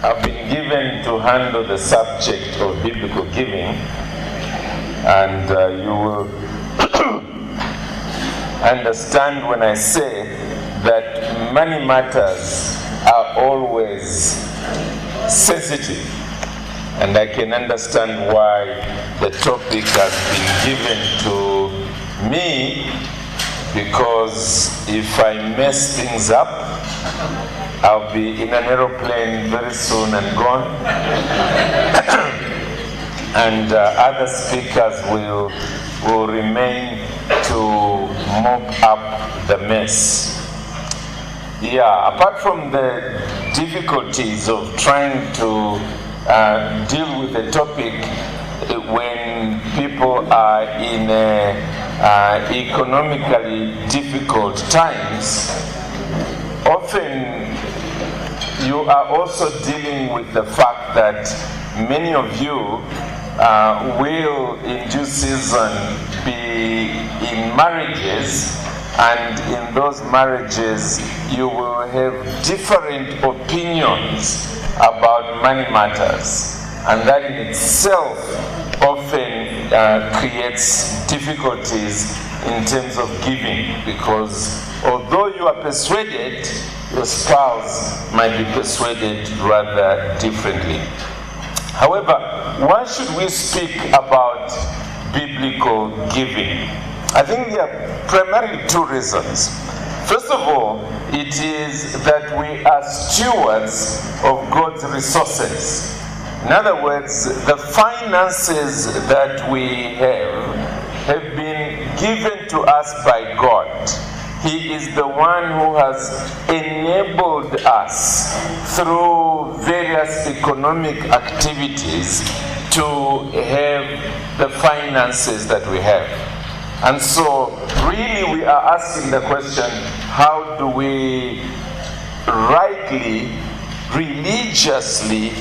I've been given to handle the subject of biblical giving, and you will understand when I say that money matters are always sensitive, and I can understand why the topic has been given to me, because if I mess things up, I'll be in an aeroplane very soon and gone. And other speakers will remain to mop up the mess. Yeah, apart from the difficulties of trying to deal with a topic when people are in economically difficult times, often you are also dealing with the fact that many of you will in due season be in marriages, and in those marriages you will have different opinions about money matters, and that in itself often creates difficulties in terms of giving, because although you are persuaded, your spouse might be persuaded rather differently. However, why should we speak about biblical giving? I think there are primarily two reasons. First of all, it is that we are stewards of God's resources. In other words, the finances that we have been given to us by God. He is the one who has enabled us through various economic activities to have the finances that we have. And so really we are asking the question, how do we rightly, religiously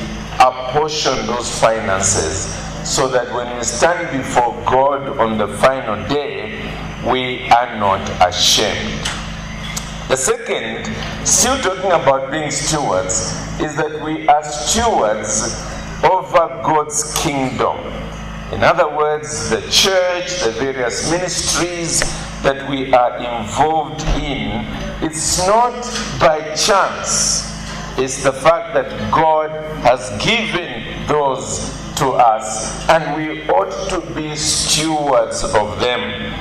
apportion those finances so that when we stand before God on the final day, we are not ashamed. The second, still talking about being stewards, is that we are stewards over God's kingdom. In other words, the church, the various ministries that we are involved in, it's not by chance. It's the fact that God has given those to us, and we ought to be stewards of them.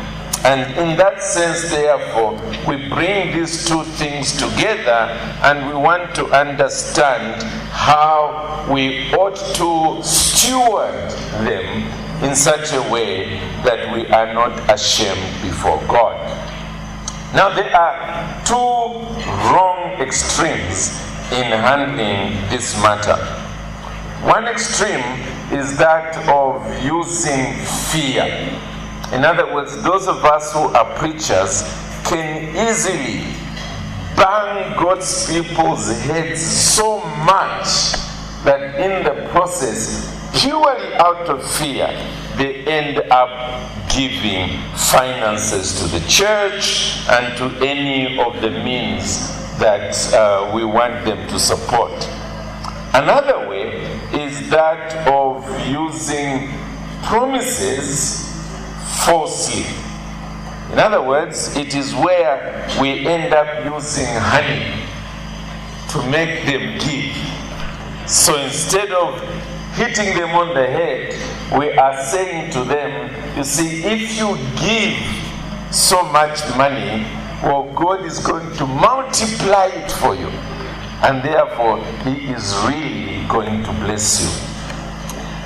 And in that sense, therefore, we bring these two things together, and we want to understand how we ought to steward them in such a way that we are not ashamed before God. Now, there are two wrong extremes in handling this matter. One extreme is that of using fear. In other words, those of us who are preachers can easily bang God's people's heads so much that in the process, purely out of fear, they end up giving finances to the church and to any of the means that we want them to support. Another way is that of using promises falsely. In other words, it is where we end up using honey to make them give. So instead of hitting them on the head, we are saying to them, you see, if you give so much money, well, God is going to multiply it for you. And therefore, He is really going to bless you.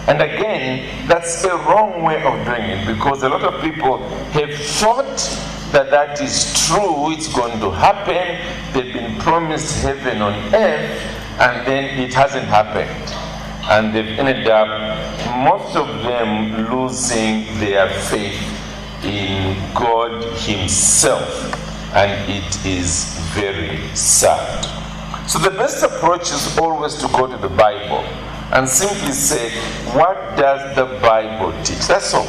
And again, that's a wrong way of doing it, because a lot of people have thought that that is true, it's going to happen, they've been promised heaven on earth, and then it hasn't happened. And they've ended up, most of them, losing their faith in God Himself, and it is very sad. So the best approach is always to go to the Bible and simply say, what does the Bible teach? That's all.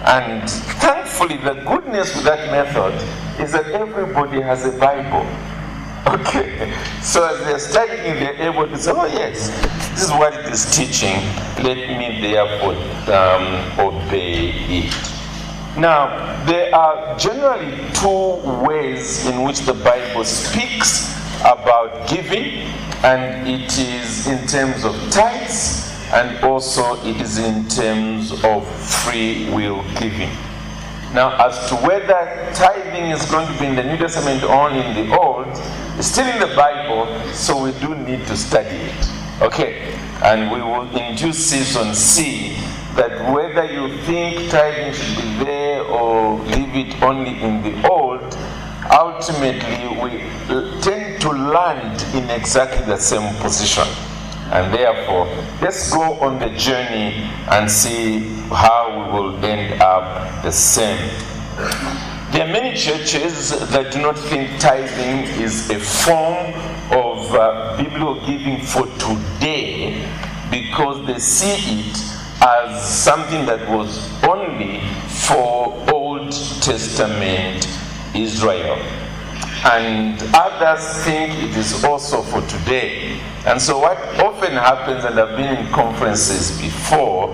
And thankfully, the goodness with that method is that everybody has a Bible. Okay, so as they're studying, they're able to say, oh yes, this is what it is teaching, let me therefore obey it. Now, there are generally two ways in which the Bible speaks about giving, and it is in terms of tithes, and also it is in terms of free will giving. Now, as to whether tithing is going to be in the New Testament or only in the Old, it's still in the Bible, so we do need to study it. Okay? And we will in due season see that whether you think tithing should be there or leave it only in the Old, ultimately we tend to land in exactly the same position. And therefore, let's go on the journey and see how we will end up the same. There are many churches that do not think tithing is a form of biblical giving for today, because they see it as something that was only for Old Testament Israel. And others think it is also for today. And so what often happens, and I've been in conferences before,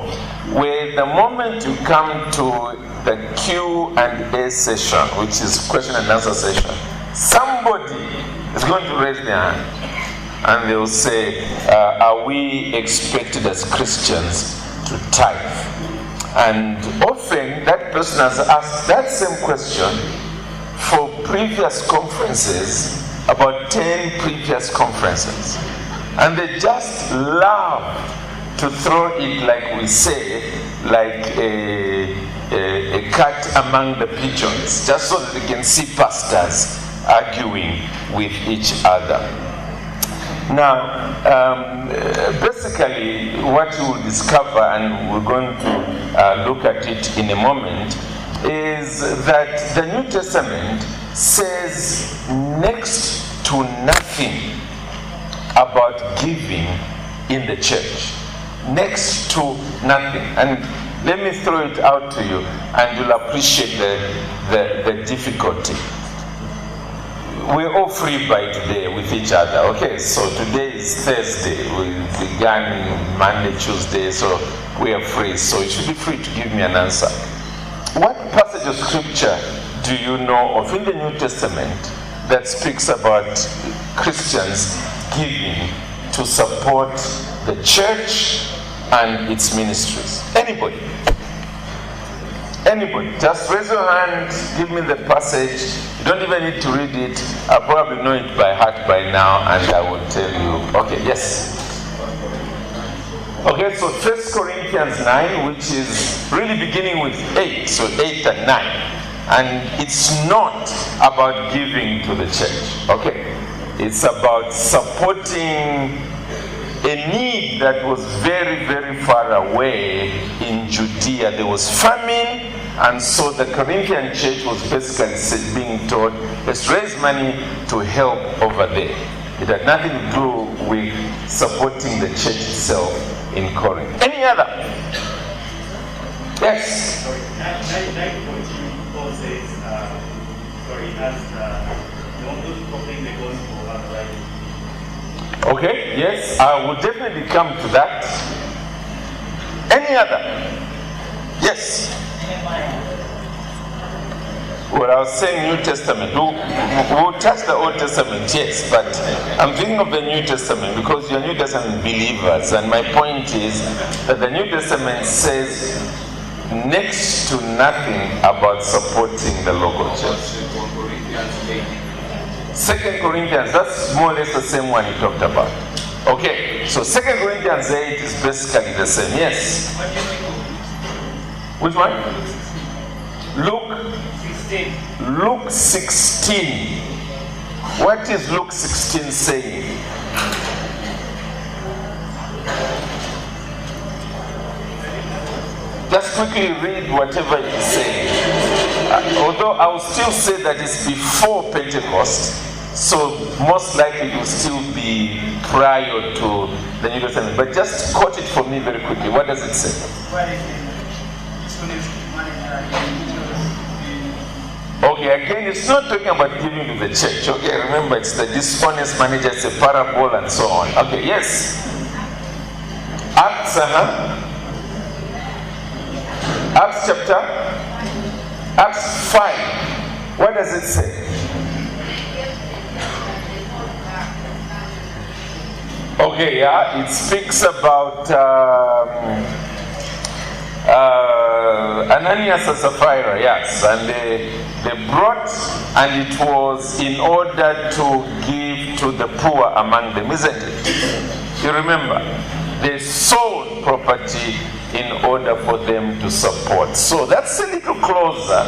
where the moment you come to the Q&A session, which is question and answer session, somebody is going to raise their hand and they'll say, are we expected as Christians to tithe? And often that person has asked that same question for previous conferences, about 10 previous conferences. And they just love to throw it, like we say, like a cat among the pigeons, just so that they can see pastors arguing with each other. Now, basically, what you will discover, and we're going to look at it in a moment, is that the New Testament says next to nothing about giving in the church. Next to nothing. And let me throw it out to you, and you'll appreciate the difficulty. We're all free by today with each other. Okay, so today is Thursday. We began Monday, Tuesday, so we are free. So you should be free to give me an answer. What passage of scripture do you know of in the New Testament that speaks about Christians giving to support the church and its ministries? Anybody? Anybody? Just raise your hand, give me the passage. You don't even need to read it. I probably know it by heart by now, and I will tell you. Okay, yes. Okay, so 1 Corinthians 9, which is really beginning with 8, so 8 and 9. And it's not about giving to the church, okay? It's about supporting a need that was very, very far away in Judea. There was famine, and so the Corinthian church was basically being told, let's raise money to help over there. It had nothing to do with supporting the church itself in Corinth. Any other? Yes? Sorry, 9:14 Paul says, don't proclaim the gospel outright. Okay, yes, I will definitely come to that. Any other? Yes? Well, I was saying New Testament. We'll touch the Old Testament, yes, but I'm thinking of the New Testament because you're New Testament believers, and my point is that the New Testament says next to nothing about supporting the local church. 2 Corinthians, that's more or less the same one you talked about. Okay, so 2 Corinthians 8 is basically the same, yes? Which one? Luke 16. Luke 16. What is Luke 16 saying? Just quickly read whatever it is saying. Although I will still say that it's before Pentecost, so most likely it will still be prior to the New Testament. But just quote it for me very quickly. What does it say? Okay, Okay, again, it's not talking about giving to the church. Okay, remember, it's the dishonest manager, it's a parable and so on. Okay, yes. Acts, Acts chapter, Acts 5. What does it say? Okay, yeah, it speaks about Ananias and Sapphira, yes, and they brought, and it was in order to give to the poor among them, isn't it? You remember, they sold property in order for them to support. So that's a little closer.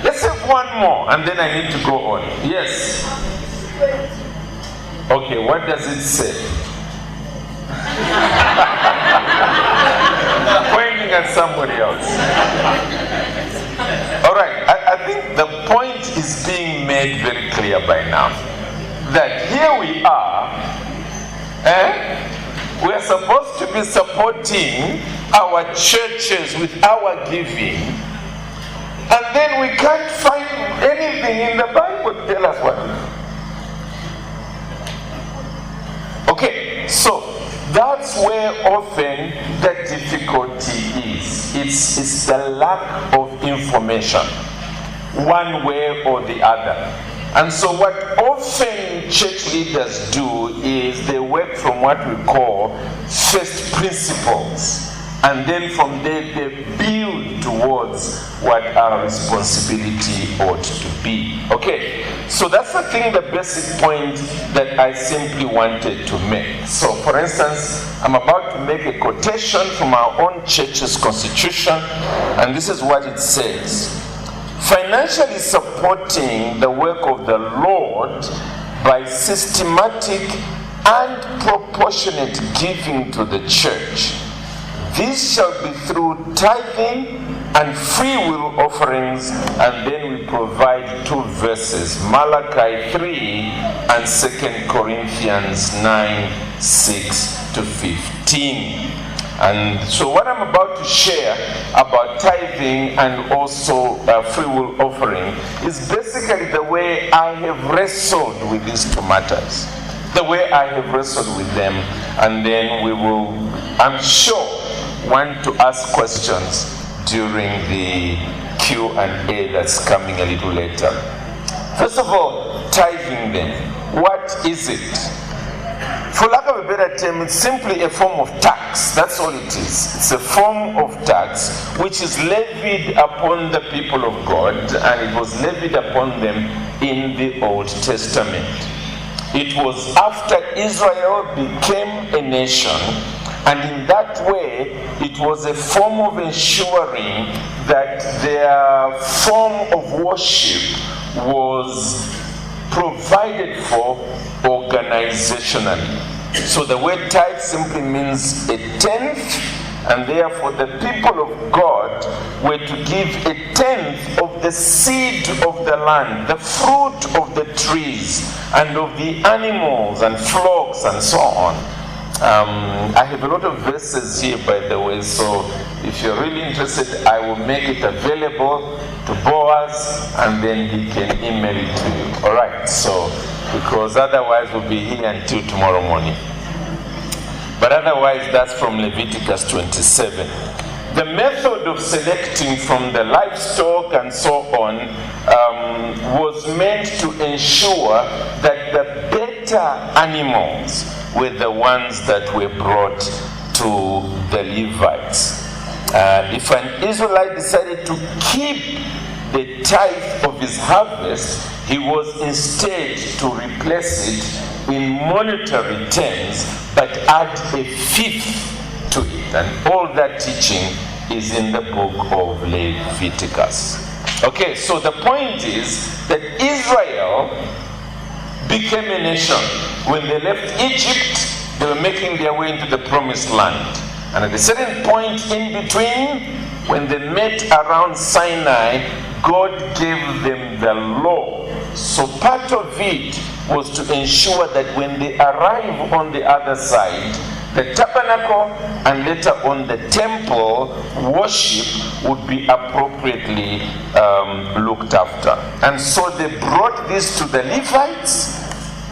Let's have one more, and then I need to go on. Yes. Okay, what does it say? Pointing at somebody else. All right, I think the point is being made very clear by now. That here we are, we are supposed to be supporting our churches with our giving, and then we can't find anything in the Bible to tell us what to do. Okay, so that's where often the difficulty is. It's the lack of information, one way or the other. And so what often church leaders do is they work from what we call first principles. And then from there they build towards what our responsibility ought to be. Okay, so that's the thing, the basic point that I simply wanted to make. So for instance, I'm about to make a quotation from our own church's constitution, and this is what it says. Financially supporting the work of the Lord by systematic and proportionate giving to the church. This shall be through tithing and free will offerings, and then we provide two verses, Malachi 3 and 2 Corinthians 9, 6 to 15. And so what I'm about to share about tithing and also free will offering is basically the way I have wrestled with these two matters. The way I have wrestled with them, and then we will, I'm sure, want to ask questions during the Q&A that's coming a little later. First of all, tithing then. What is it? For lack of a better term, it's simply a form of tax. That's all it is. It's a form of tax which is levied upon the people of God, and it was levied upon them in the Old Testament. It was after Israel became a nation, and in that way, it was a form of ensuring that their form of worship was provided for organizationally. So the word tithe simply means a tenth, and therefore the people of God were to give a tenth of the seed of the land, the fruit of the trees, and of the animals and flocks and so on. I have a lot of verses here, by the way, so if you're really interested, I will make it available to Boaz, and then he can email it to you. All right, so, because otherwise we'll be here until tomorrow morning. But otherwise, that's from Leviticus 27. The method of selecting from the livestock and so on was meant to ensure that the better animals were the ones that were brought to the Levites. If an Israelite decided to keep the tithe of his harvest, he was instead to replace it in monetary terms, but add a fifth to it. And all that teaching is in the book of Leviticus. Okay, so the point is that Israel became a nation. When they left Egypt, they were making their way into the promised land. And at a certain point in between, when they met around Sinai, God gave them the law. So part of it was to ensure that when they arrive on the other side, the tabernacle and later on the temple worship would be appropriately looked after. And so they brought this to the Levites.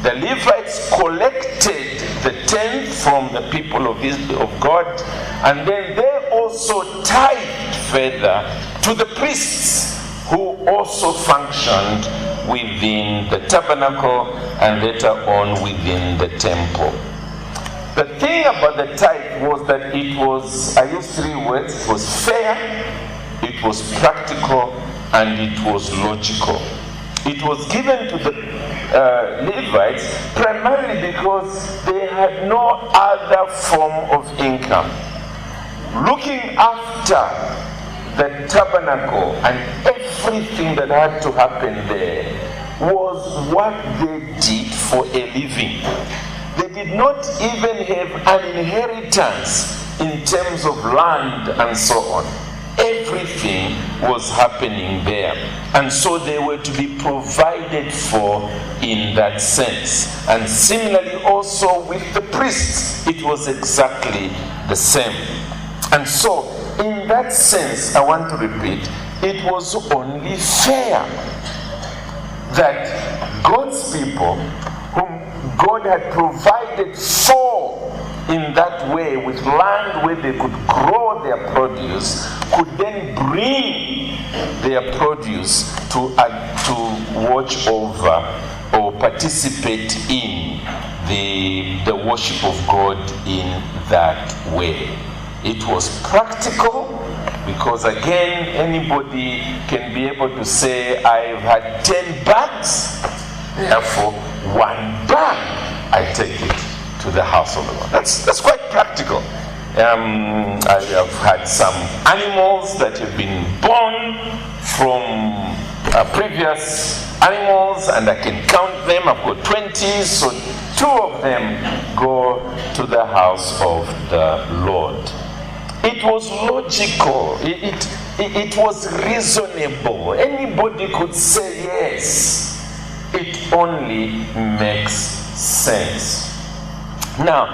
The Levites collected the tenth from the people of God, and then they also tithed further to the priests, who also functioned within the tabernacle and later on within the temple. The thing about the tithe was that it was, I use three words, it was fair, it was practical, and it was logical. It was given to the Levites primarily because they had no other form of income. Looking after the tabernacle and everything that had to happen there was what they did for a living. They did not even have an inheritance in terms of land and so on. Everything was happening there. And so they were to be provided for in that sense. And similarly also with the priests, it was exactly the same. And so in that sense, I want to repeat, it was only fair that God's people, whom God had provided for in that way, with land where they could grow their produce, could then bring their produce to watch over or participate in the worship of God in that way. It was practical because, again, anybody can be able to say, I've had 10 bags, therefore 1 bag I take it to the house of the Lord. That's quite practical. I have had some animals that have been born from previous animals, and I can count them. I've got 20, so 2 of them go to the house of the Lord. It was logical. It was reasonable. Anybody could say yes. It only makes sense. Now,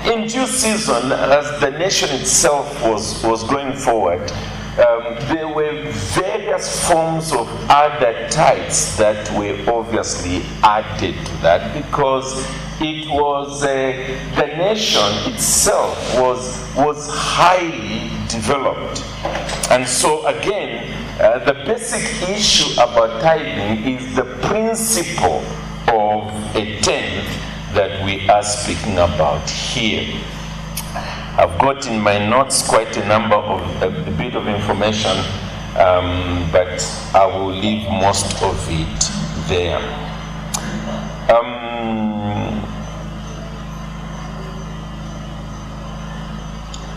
in due season, as the nation itself was going forward, there were various forms of other tithes that were obviously added to that, because it was the nation itself was highly developed. And so again, the basic issue about tithing is the principle of a tenth that we are speaking about here. I've got in my notes quite a bit of information, but I will leave most of it there.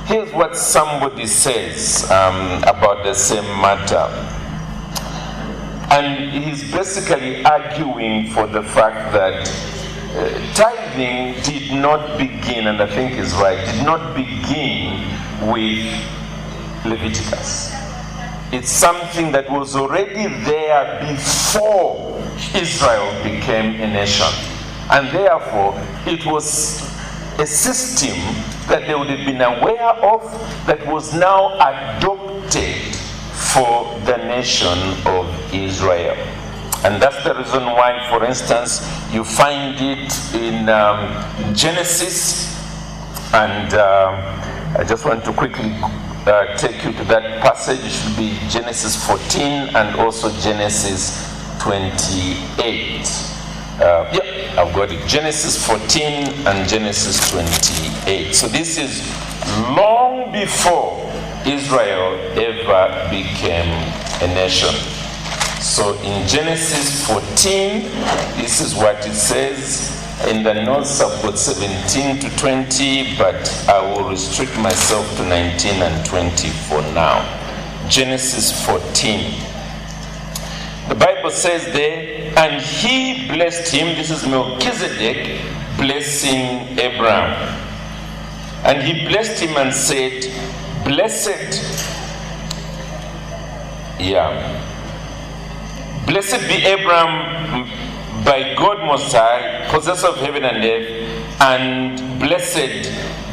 Here's what somebody says about the same matter. And he's basically arguing for the fact that tithing did not begin, and I think he's right, did not begin with Leviticus. It's something that was already there before Israel became a nation. And therefore, it was a system that they would have been aware of that was now adopted for the nation of Israel. And that's the reason why, for instance, you find it in Genesis, and I just want to quickly take you to that passage. It should be Genesis 14 and also Genesis 28. I've got it. Genesis 14 and Genesis 28. So this is long before Israel ever became a nation. So in Genesis 14, this is what it says. In the notes I've got 17 to 20, but I will restrict myself to 19 and 20 for now. Genesis 14. The Bible says there, and he blessed him. This is Melchizedek blessing Abraham. And he blessed him and said, Blessed be Abraham by God Most High, possessor of heaven and earth, and blessed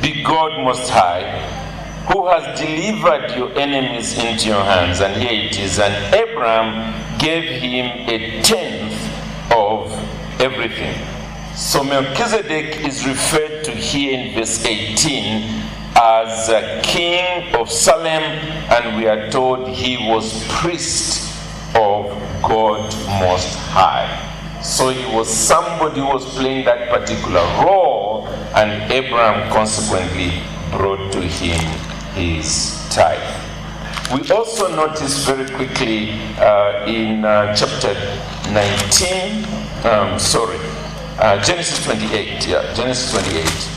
be God Most High, who has delivered your enemies into your hands. And here it is. And Abraham gave him a tenth of everything. So Melchizedek is referred to here in verse 18 as a king of Salem, and we are told he was priest of God Most High. So he was somebody who was playing that particular role, and Abraham consequently brought to him his tithe. We also notice very quickly in chapter 19, Genesis 28, Genesis 28.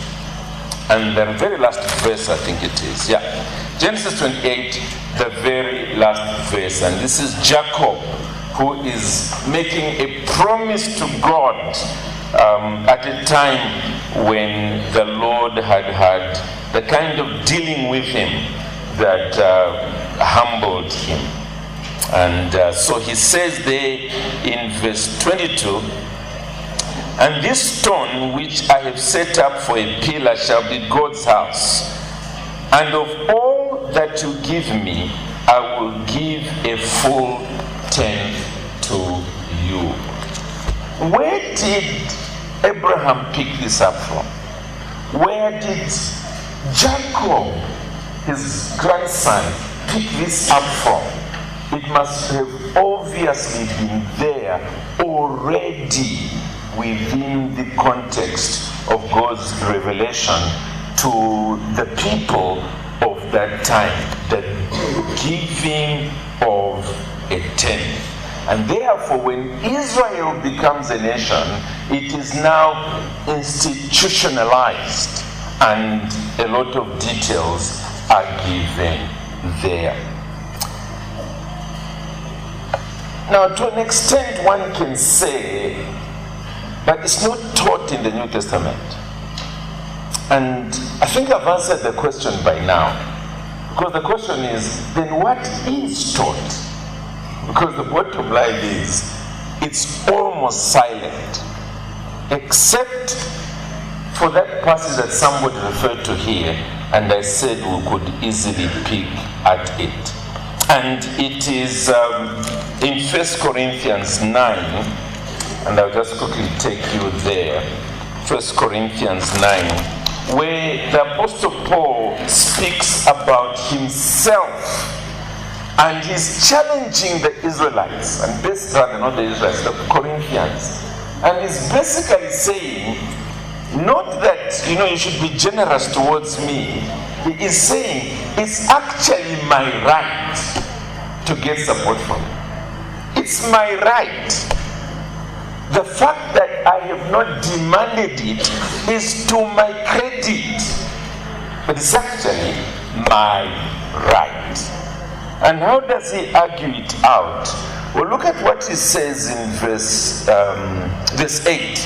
And the very last verse, I think it is. Genesis 28, the very last verse. And this is Jacob, who is making a promise to God at a time when the Lord had the kind of dealing with him that humbled him. And so he says there in verse 22, and this stone which I have set up for a pillar shall be God's house. And of all that you give me, I will give a full tenth to you. Where did Abraham pick this up from? Where did Jacob, his grandson, pick this up from? It must have obviously been there already within the context of God's revelation to the people of that time, the giving of a tenth. And therefore, when Israel becomes a nation, it is now institutionalized, and a lot of details are given there. Now, to an extent, one can say, but it's not taught in the New Testament. And I think I've answered the question by now. Because the question is, then what is taught? Because the bottom line is, it's almost silent. Except for that passage that somebody referred to here, and I said we could easily pick at it. And it is in 1 Corinthians 9, and I'll just quickly take you there. 1 Corinthians 9, where the Apostle Paul speaks about himself, and he's challenging the Israelites, and rather not the Israelites, the Corinthians. And he's basically saying, not that, you should be generous towards me. He is saying, it's actually my right to get support from you. It's my right. The fact that I have not demanded it is to my credit, but it's actually my right. And how does he argue it out? Well, look at what he says in verse 8.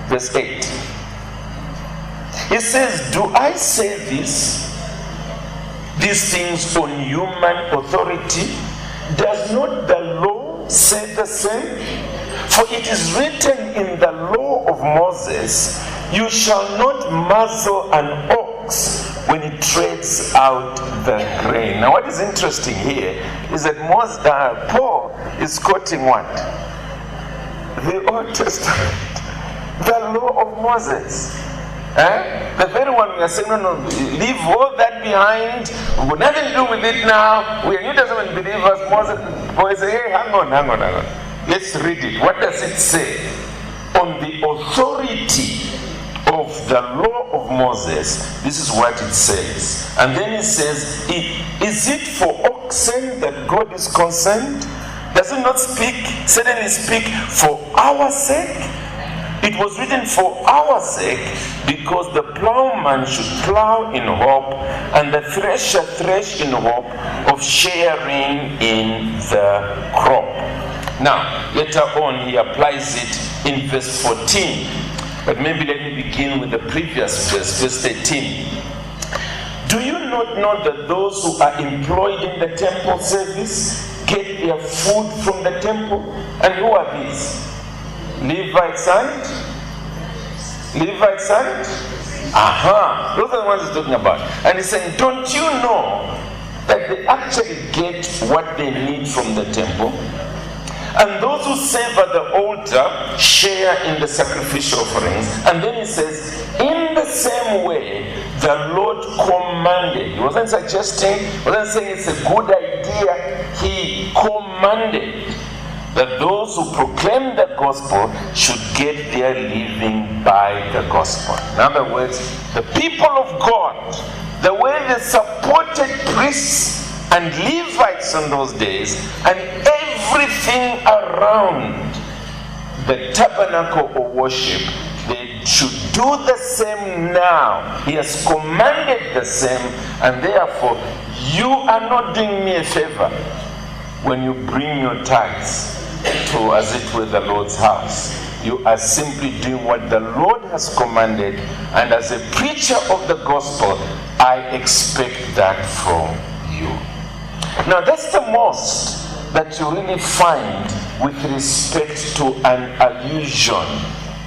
Verse 8. He says, do I say these things on human authority? Does not the law say the same? For it is written in the law of Moses, you shall not muzzle an ox when it treads out the grain. Now what is interesting here is that Paul is quoting what? The Old Testament. The law of Moses. The very one we are saying, no, leave all that behind. We've got nothing to do with it now. We are New Testament believers. Moses say, hey, hang on. Let's read it. What does it say? On the authority of the law of Moses, this is what it says. And then it says, is it for oxen that God is concerned? Does it not suddenly speak for our sake? It was written for our sake, because the plowman should plow in hope, and the thresher thresh in hope of sharing in the crop. Now, later on, he applies it in verse 14. But maybe let me begin with the previous verse, verse 13. Do you not know that those who are employed in the temple service get their food from the temple? And who are these? Levites and Those are the ones he's talking about. And he's saying, don't you know that they actually get what they need from the temple? And those who serve at the altar share in the sacrificial offerings. And then he says, in the same way, the Lord commanded. He wasn't suggesting, he wasn't saying it's a good idea. He commanded that those who proclaim the gospel should get their living by the gospel. In other words, the people of God, the way they supported priests and Levites in those days, and everything around the tabernacle of worship, they should do the same now. He has commanded the same, and therefore you are not doing me a favor when you bring your tithes to, as it were, the Lord's house. You are simply doing what the Lord has commanded, and as a preacher of the gospel, I expect that from you. Now that's the most that you really find with respect to an allusion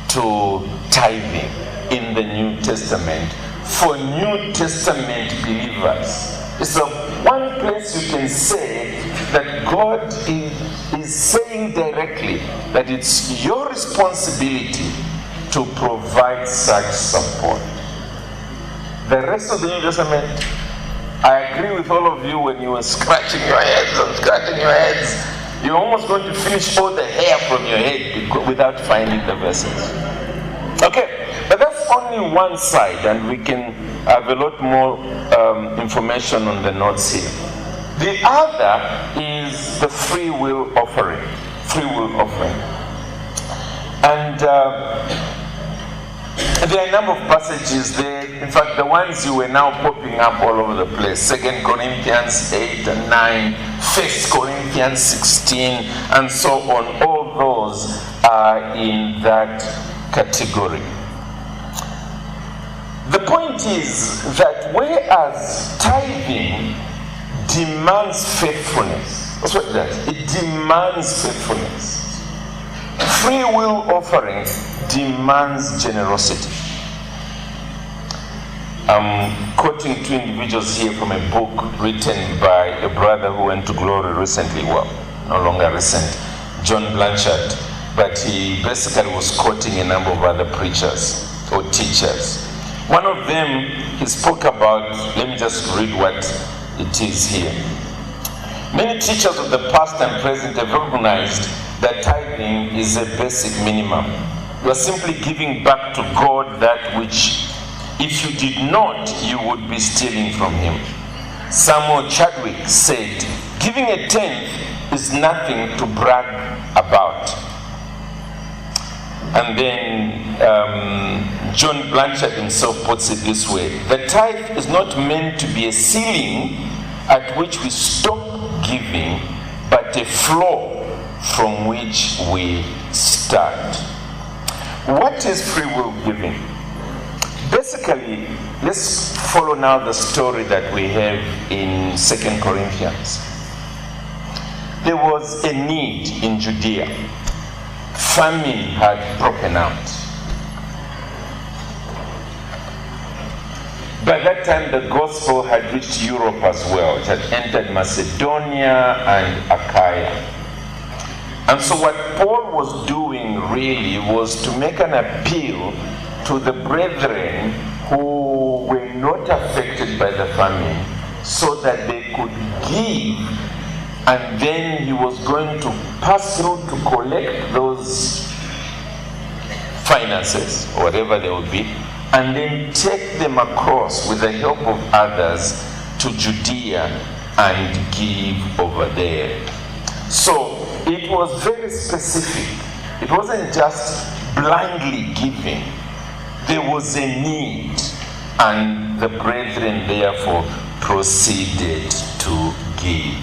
to tithing in the New Testament for New Testament believers. It's the one place you can say that God is saying directly that it's your responsibility to provide such support. The rest of the New Testament, I agree with all of you when you were scratching your heads, you're almost going to finish all the hair from your head without finding the verses. Okay, but that's only one side, and we can have a lot more information on the notes here. The other is the free will offering. Free will offering. And there are a number of passages there. In fact, the ones you were now popping up all over the place. 2 Corinthians 8 and 9, 1 Corinthians 16, and so on. All those are in that category. The point is that whereas tithing demands faithfulness, that's what it does. It demands faithfulness. Free will offerings demands generosity. I'm quoting two individuals here from a book written by a brother who went to glory recently, well, no longer recent, John Blanchard, but he basically was quoting a number of other preachers or teachers. One of them, he spoke about, let me just read what it is here. Many teachers of the past and present have recognized that tithing is a basic minimum. You are simply giving back to God that which, if you did not, you would be stealing from Him. Samuel Chadwick said, giving a tenth is nothing to brag about. And then John Blanchard himself puts it this way: the tithe is not meant to be a ceiling at which we stop giving, but a floor from which we start. What is free will giving? Basically, let's follow now the story that we have in 2 Corinthians. There was a need in Judea. Famine had broken out. By that time, the gospel had reached Europe as well. It had entered Macedonia and Achaia. And so what Paul was doing really was to make an appeal to the brethren who were not affected by the famine so that they could give, and then he was going to pass through to collect those finances, or whatever they would be, and then take them across with the help of others to Judea and give over there. So it was very specific. It wasn't just blindly giving. There was a need, and the brethren therefore proceeded to give.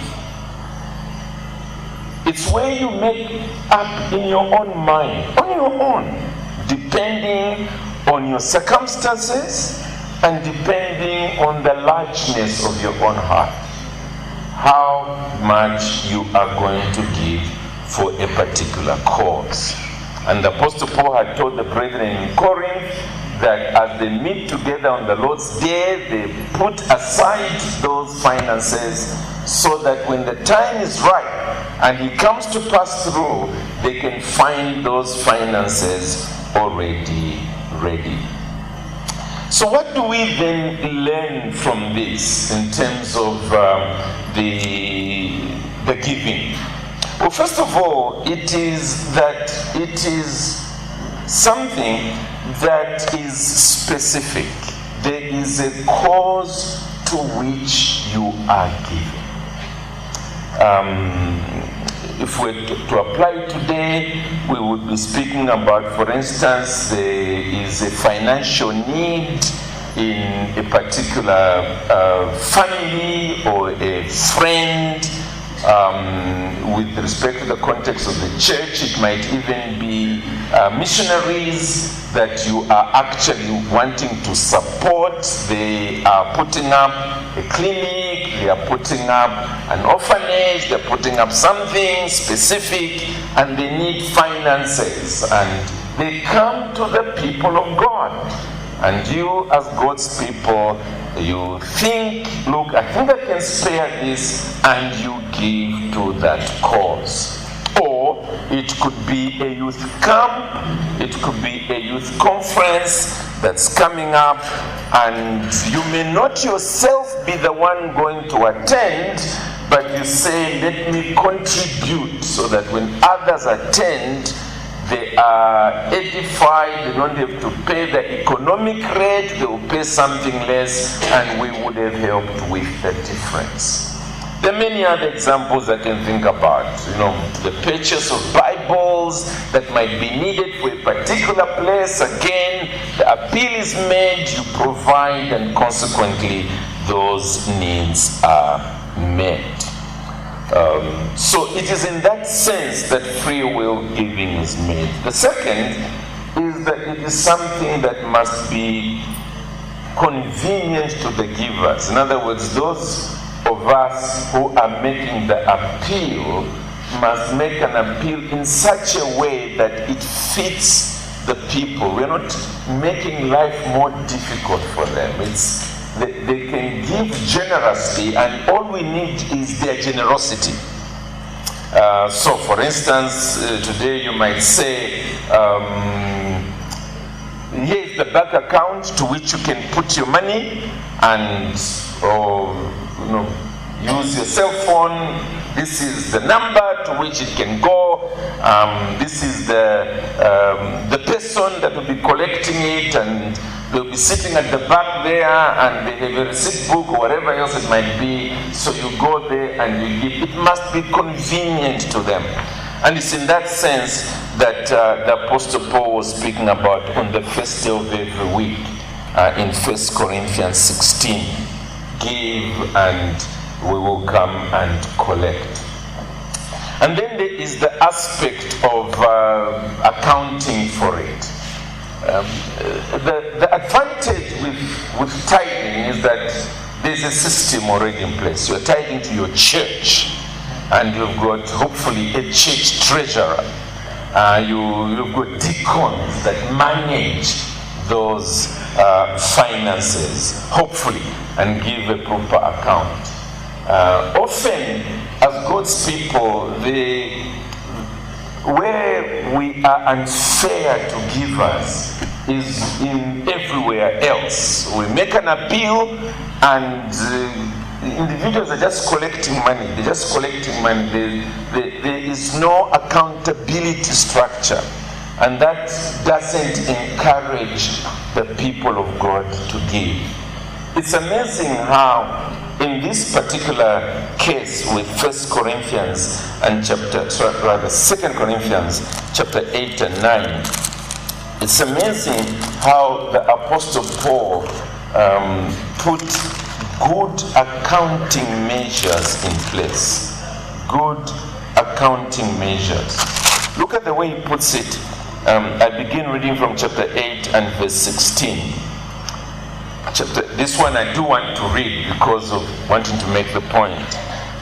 It's where you make up in your own mind, on your own, depending on your circumstances and depending on the largeness of your own heart, how much you are going to give for a particular cause. And the Apostle Paul had told the brethren in Corinth that as they meet together on the Lord's Day, they put aside those finances so that when the time is right and He comes to pass through, they can find those finances already ready. So what do we then learn from this in terms of the giving? Well, first of all, it is something that is specific. There is a cause to which you are giving. If we're to apply today, we would be speaking about, for instance, there is a financial need in a particular family or a friend. With respect to the context of the church, it might even be missionaries that you are actually wanting to support. They are putting up a clinic, they are putting up an orphanage, they're putting up something specific, and they need finances. And they come to the people of God. And you, as God's people, you think, look, I think I can spare this, and you give to that cause. Or it could be a youth camp, it could be a youth conference that's coming up, and you may not yourself be the one going to attend, but you say, let me contribute so that when others attend, they are edified, they don't have to pay the economic rate, they will pay something less, and we would have helped with the difference. There are many other examples I can think about. The purchase of Bibles that might be needed for a particular place. Again, the appeal is made, you provide, and consequently, those needs are met. So it is in that sense that free will giving is made. The second is that it is something that must be convenient to the givers. In other words, those of us who are making the appeal must make an appeal in such a way that it fits the people. We're not making life more difficult for them. They can give generously, and all we need is their generosity. So, for instance, today you might say, here is the bank account to which you can put your money, and use your cell phone. This is the number to which it can go. This is the person that will be collecting it, and they'll be sitting at the back there, and they have a receipt book or whatever else it might be. So you go there and you give. It must be convenient to them. And it's in that sense that the Apostle Paul was speaking about on the first day of every week in 1 Corinthians 16. Give and we will come and collect. And then there is the aspect of accounting for it. The advantage with tithing is that there's a system already in place. You're tithing to your church, and you've got hopefully a church treasurer. You've got deacons that manage those finances, hopefully, and give a proper account. Often, as God's people, where we are unfair to givers is in everywhere else. We make an appeal, and individuals are just collecting money. They're just collecting money. There is no accountability structure, and that doesn't encourage the people of God to give. It's amazing how in this particular case with 1 Corinthians and 2 Corinthians chapter 8 and 9, it's amazing how the Apostle Paul put good accounting measures in place. Good accounting measures. Look at the way he puts it. I begin reading from chapter 8 and verse 16. This one I do want to read because of wanting to make the point.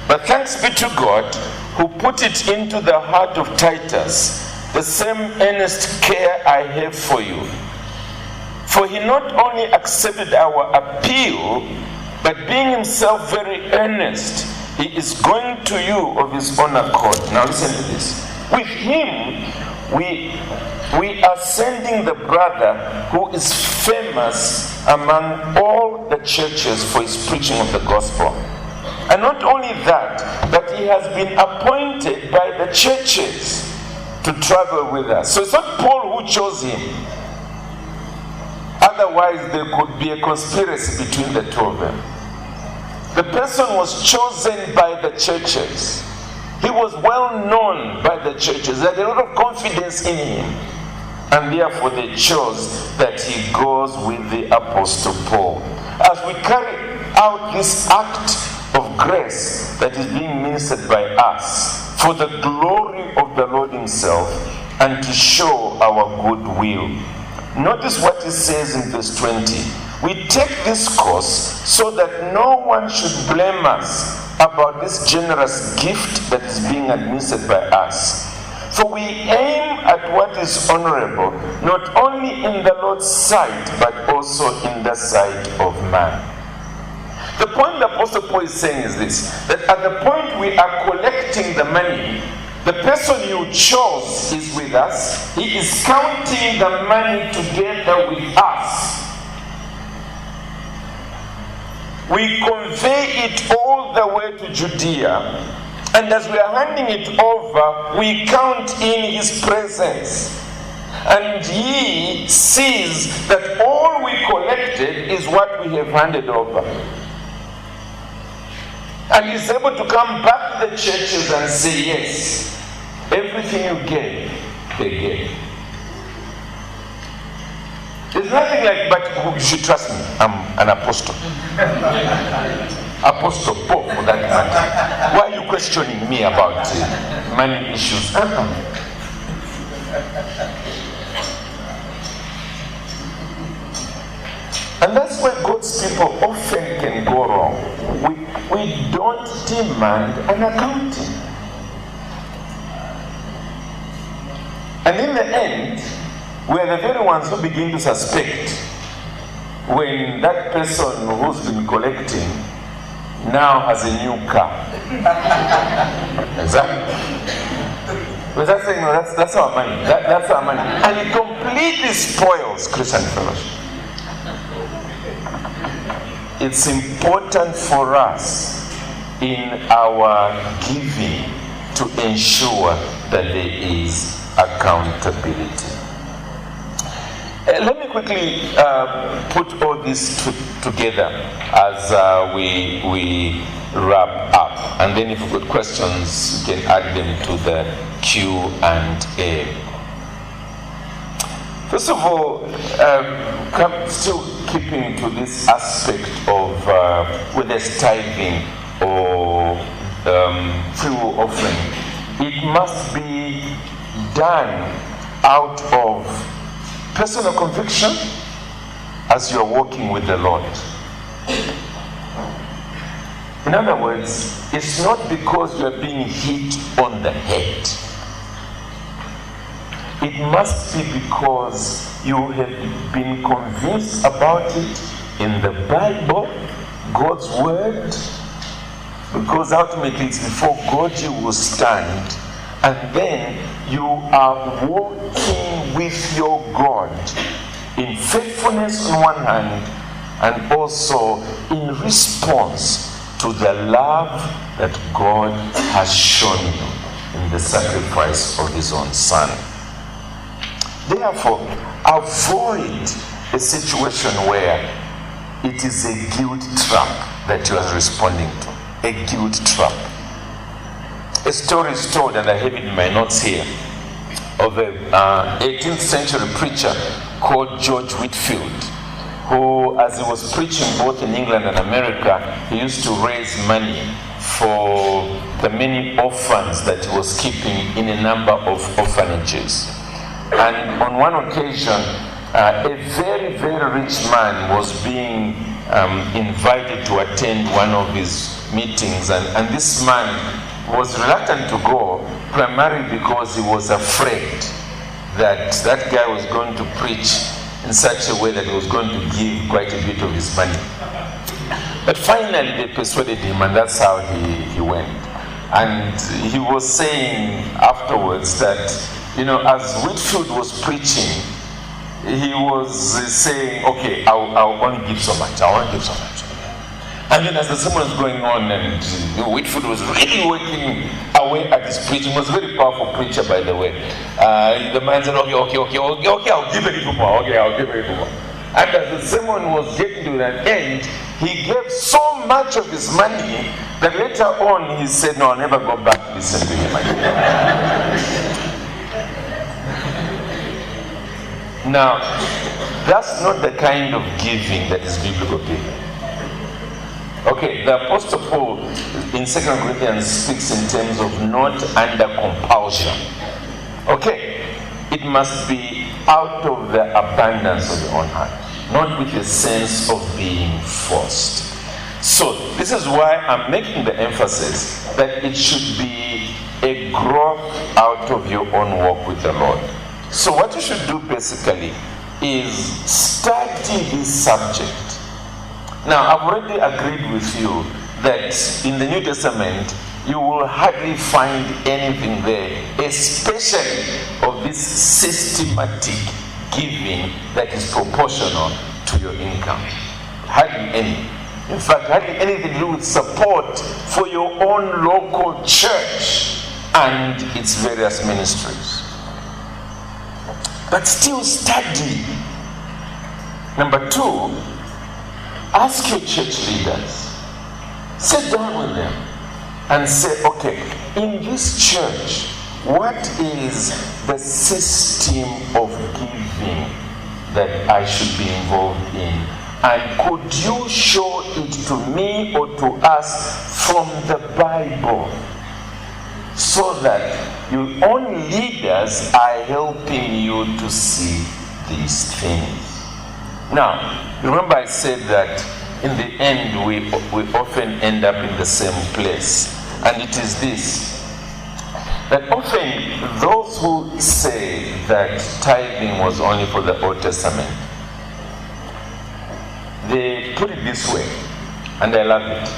But thanks be to God who put it into the heart of Titus the same earnest care I have for you. For he not only accepted our appeal, but being himself very earnest, he is going to you of his own accord. Now listen to this. With him, we are sending the brother who is famous among all the churches for his preaching of the gospel. And not only that, but he has been appointed by the churches to travel with us. So it's not Paul who chose him. Otherwise, there could be a conspiracy between the two of them. The person was chosen by the churches. He was well known by the churches. They had a lot of confidence in him. And therefore they chose that he goes with the Apostle Paul. As we carry out this act of grace that is being ministered by us for the glory of the Lord himself and to show our goodwill. Notice what he says in verse 20. We take this course so that no one should blame us about this generous gift that is being administered by us. For we aim at what is honorable, not only in the Lord's sight, but also in the sight of man. The point the Apostle Paul is saying is this, that at the point we are collecting the money, the person you chose is with us. He is counting the money together with us. We convey it all the way to Judea, and as we are handing it over, we count in his presence. And he sees that all we collected is what we have handed over. And he's able to come back to the churches and say, yes, everything you gave, they gave. There's nothing like, but you should trust me, I'm an apostle. Apostle Paul, for that matter. Why are you questioning me about money issues? And that's where God's people often can go wrong. We don't demand an accounting. And in the end, we're the very ones who begin to suspect when that person who's been collecting now has a new car. Exactly. But that's saying, no, that's our money. That's our money. And it completely spoils Christian fellowship. It's important for us in our giving to ensure that there is accountability. Let me quickly put all this together as we wrap up, and then if you've got questions, you can add them to the Q&A. First of all, still keeping to this aspect of whether it's tithing or free will offering, it must be done out of personal conviction as you're walking with the Lord. In other words, it's not because you're being hit on the head. It must be because you have been convinced about it in the Bible, God's word, because ultimately it's before God you will stand, and then you are walking with your God in faithfulness on one hand, and also in response to the love that God has shown you in the sacrifice of his own Son. Therefore, avoid a situation where it is a guilt trap that you are responding to. A guilt trap. A story is told, and I have it in my notes here, of a 18th century preacher called George Whitefield, who, as he was preaching both in England and America, he used to raise money for the many orphans that he was keeping in a number of orphanages. And on one occasion, a very, very rich man was being invited to attend one of his meetings, and this man was reluctant to go, primarily because he was afraid that that guy was going to preach in such a way that he was going to give quite a bit of his money. But finally they persuaded him, and that's how he went. And he was saying afterwards that, as Whitfield was preaching, he was saying, okay, I'll only give so much, And then as the sermon was going on, and Whitfield was really working away at his preaching. He was a very powerful preacher, by the way. The man said, okay, I'll give a little more. Okay, I'll give a little more. And as the sermon was getting to an end, he gave so much of his money that later on he said, no, I'll never go back to listen to him again. Now, that's not the kind of giving that is biblical giving. Okay, the Apostle Paul in 2 Corinthians speaks in terms of not under compulsion. Okay, it must be out of the abundance of your own heart, not with a sense of being forced. So, this is why I'm making the emphasis that it should be a growth out of your own walk with the Lord. So what you should do basically is study this subject. Now, I've already agreed with you that in the New Testament, you will hardly find anything there, especially of this systematic giving that is proportional to your income. Hardly any. In fact, hardly anything to do with support for your own local church and its various ministries. But still study. Number 2, ask your church leaders. Sit down with them and say, okay, in this church, what is the system of giving that I should be involved in? And could you show it to me or to us from the Bible? So that your own leaders are helping you to see these things. Now, remember I said that in the end we often end up in the same place. And it is this, that often those who say that tithing was only for the Old Testament, they put it this way, and I love it.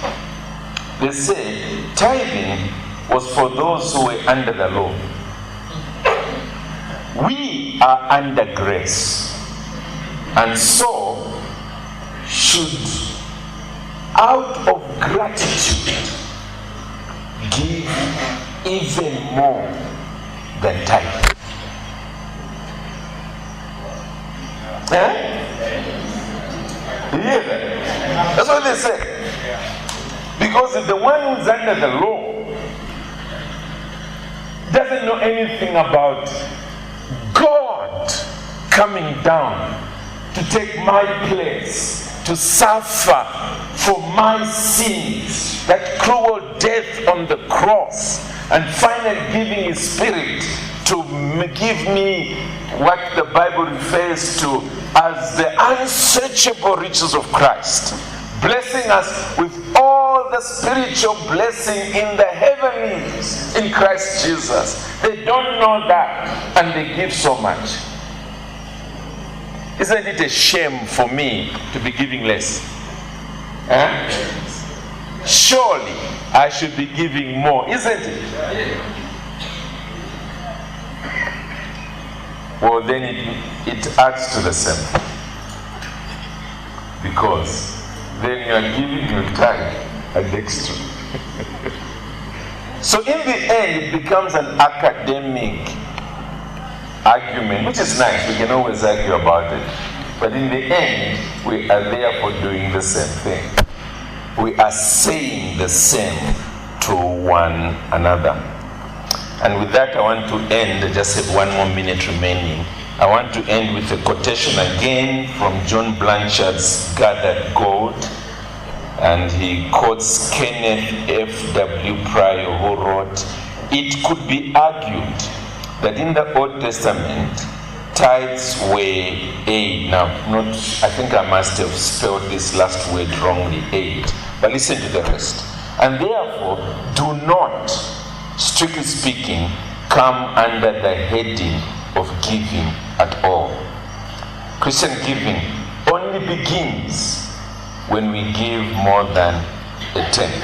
They say tithing was for those who were under the law. We are under grace, and so should, out of gratitude, give even more than tithe. You hear that? That's what they say. Because if the one who's under the law doesn't know anything about God coming down to take my place, to suffer for my sins, that cruel death on the cross, and finally giving his spirit to give me what the Bible refers to as the unsearchable riches of Christ, blessing us with all the spiritual blessing in the heavenlies in Christ Jesus. They don't know that, and they give so much. Isn't it a shame for me to be giving less? Surely I should be giving more, isn't it? Well, then it adds to the same. Because then you are giving your time an extra. So in the end, it becomes an academic argument, which is nice. We can always argue about it. But in the end, we are therefore doing the same thing. We are saying the same to one another. And with that, I want to end. I just have 1 more minute remaining. I want to end with a quotation again from John Blanchard's Gathered Gold. And he quotes Kenneth F.W. Pryor, who wrote, "It could be argued that in the Old Testament, tithes were aid." Now, I think I must have spelled this last word wrongly, aid. But listen to the rest. "And therefore, do not, strictly speaking, come under the heading of giving at all. Christian giving only begins when we give more than a tenth.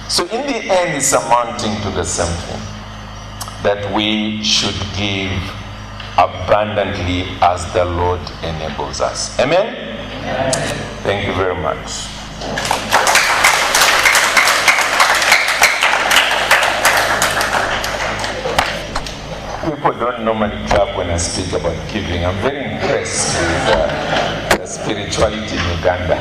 So in the end, it's amounting to the same thing, that we should give abundantly as the Lord enables us. Amen? Amen. Thank you very much. People don't normally clap when I speak about giving. I'm very impressed with the spirituality in Uganda.